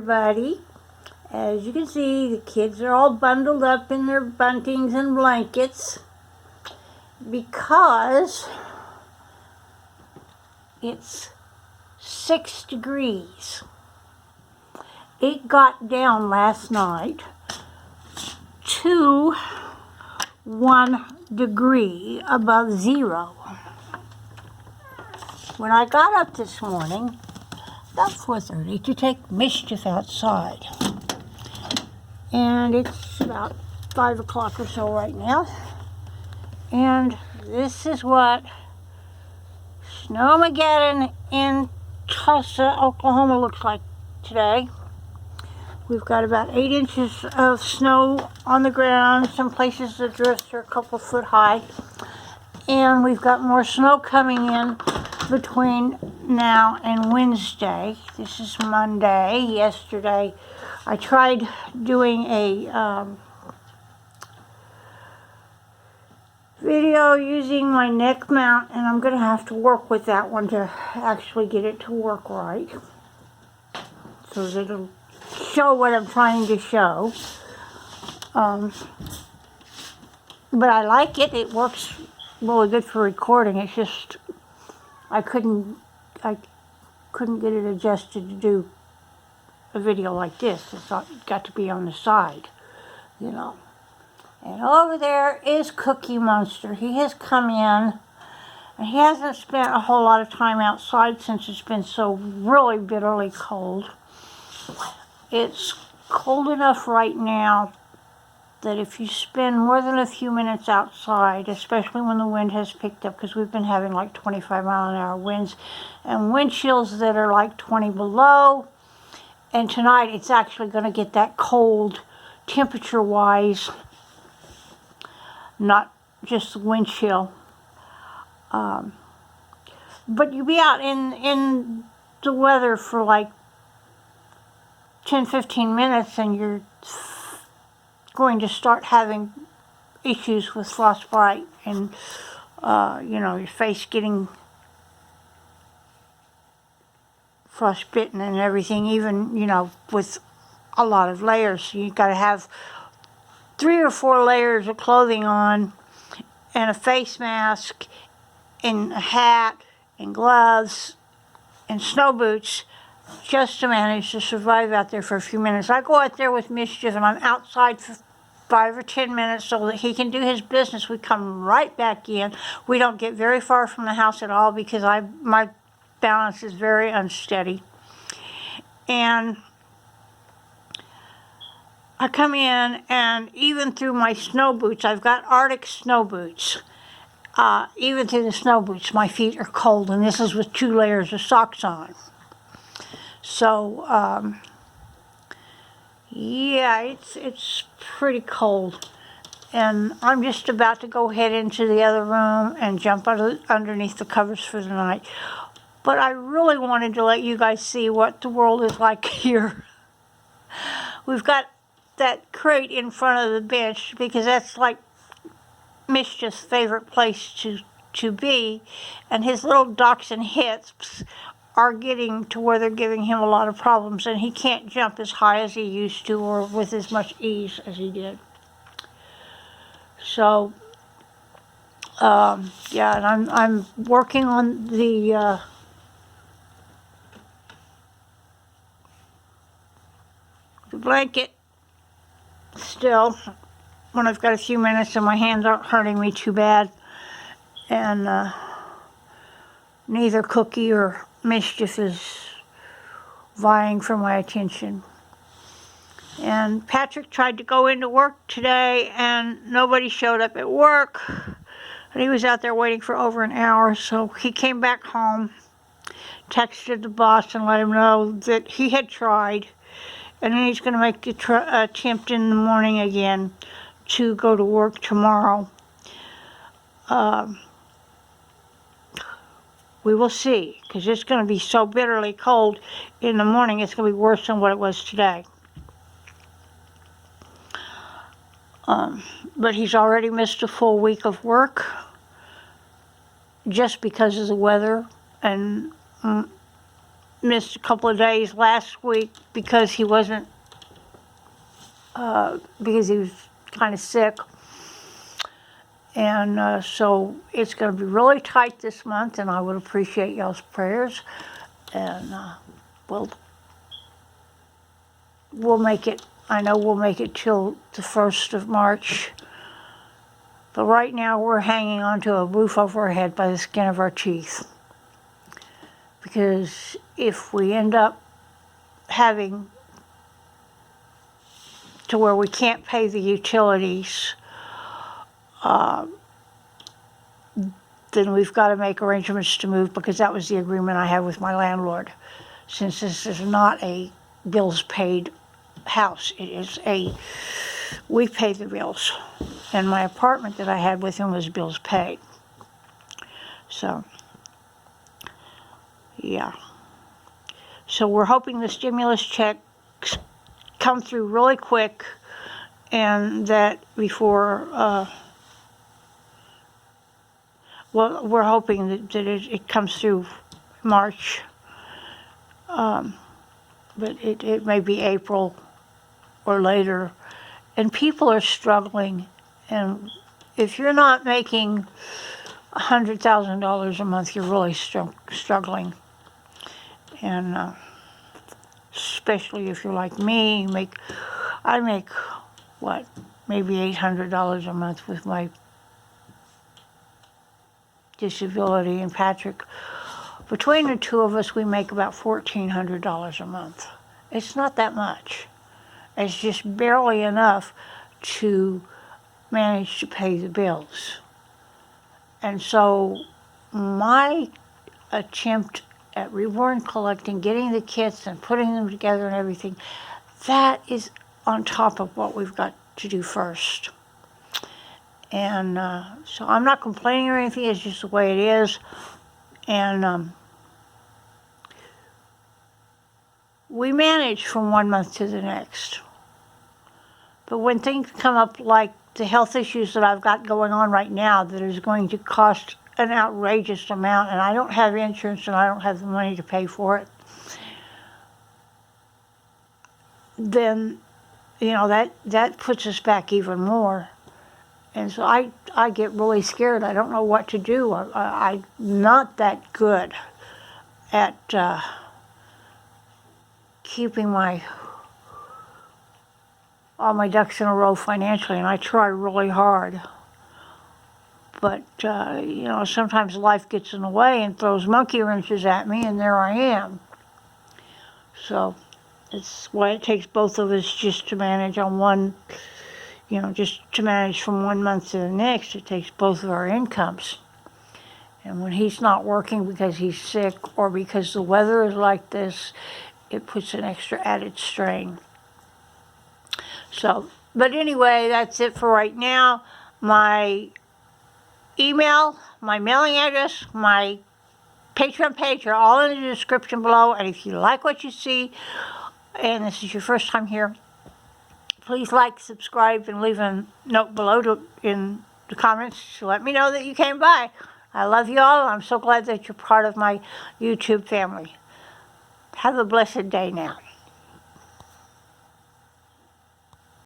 everybody. As you can see, the kids are all bundled up in their buntings and blankets because it's 6 degrees. It got down last night to 1 degree above zero. When I got up this morning, about 4:30, to take Mischief outside, and it's about 5 o'clock or so right now, and this is what Snowmeggedon in Tulsa, Oklahoma looks like today. We've got about 8 inches of snow on the ground. Some places the drifts are a couple foot high. And we've got more snow coming in between now and Wednesday. This is Monday. Yesterday I tried doing a video using my neck mount, and I'm going to have to work with that one to actually get it to work right, so that it'll show what I'm trying to show. But I like it. It works really good for recording. It's just I couldn't get it adjusted to do a video like this. It's got to be on the side, you know. And over there is Cookie Monster. He has come in, and he hasn't spent a whole lot of time outside since it's been so really bitterly cold. It's cold enough right now that if you spend more than a few minutes outside, especially when the wind has picked up, because we've been having like 25-mile-an-hour winds and wind chills that are like 20 below, and tonight it's actually going to get that cold temperature-wise, not just the wind chill. But you be out in the weather for like 10-15 minutes and you're going to start having issues with frostbite and you know, your face getting frostbitten and everything, even, you know, with a lot of layers. So you've got to have 3 or 4 layers of clothing on, and a face mask, and a hat, and gloves, and snow boots, just to manage to survive out there for a few minutes. I go out there with Mischief, and I'm outside for 5 or 10 minutes so that he can do his business. We come right back in. We don't get very far from the house at all because my balance is very unsteady. And I come in, and even through my snow boots, I've got Arctic snow boots. Even through the snow boots, my feet are cold, and this is with 2 layers of socks on. So, yeah, it's pretty cold. And I'm just about to go head into the other room and jump underneath the covers for the night. But I really wanted to let you guys see what the world is like here. We've got that crate in front of the bench because that's like Mischief's favorite place to be, and his little dachshund hips are getting to where they're giving him a lot of problems, and he can't jump as high as he used to or with as much ease as he did. So yeah, and I'm working on the blanket still when I've got a few minutes and my hands aren't hurting me too bad, and neither Cookie or Mischief is vying for my attention. And Patrick tried to go into work today and nobody showed up at work, and he was out there waiting for over an hour, so he came back home, texted the boss and let him know that he had tried, and then he's going to make the attempt in the morning again to go to work tomorrow. We will see, because it's going to be so bitterly cold in the morning, it's going to be worse than what it was today. But he's already missed a full week of work just because of the weather, and missed a couple of days last week because he wasn't, because he was kind of sick. And so it's going to be really tight this month, and I would appreciate y'all's prayers. And we'll make it. I know we'll make it till the 1st of March. But right now we're hanging on to a roof over our head by the skin of our teeth. Because if we end up having to where we can't pay the utilities, then we've got to make arrangements to move, because that was the agreement I have with my landlord. Since this is not a bills paid house, it is we pay the bills. And my apartment that I had with him was bills paid. So, yeah. So we're hoping the stimulus checks come through really quick, and that before, well, we're hoping that it comes through March, but it may be April or later. And people are struggling, and if you're not making $100,000 a month, you're really struggling. And especially if you're like me, I make what, maybe $800 a month with my disability, and Patrick. Between the two of us, we make about $1,400 a month. It's not that much. It's just barely enough to manage to pay the bills. And so my attempt at reborn collecting, getting the kits and putting them together and everything, that is on top of what we've got to do first. And so I'm not complaining or anything, it's just the way it is. And we manage from one month to the next. But when things come up like the health issues that I've got going on right now, that is going to cost an outrageous amount, and I don't have insurance and I don't have the money to pay for it, then, you know, that puts us back even more. And so I get really scared. I don't know what to do. I'm not that good at keeping all my ducks in a row financially, and I try really hard. But, you know, sometimes life gets in the way and throws monkey wrenches at me, and there I am. So it's why it takes both of us just to manage on one, you know, just to manage from one month to the next. It takes both of our incomes. And when he's not working because he's sick or because the weather is like this, it puts an extra added strain. So, but anyway, that's it for right now. My email, my mailing address, my Patreon page are all in the description below. And if you like what you see, and this is your first time here, please like, subscribe, and leave a note below in the comments to let me know that you came by. I love you all, and I'm so glad that you're part of my YouTube family. Have a blessed day now.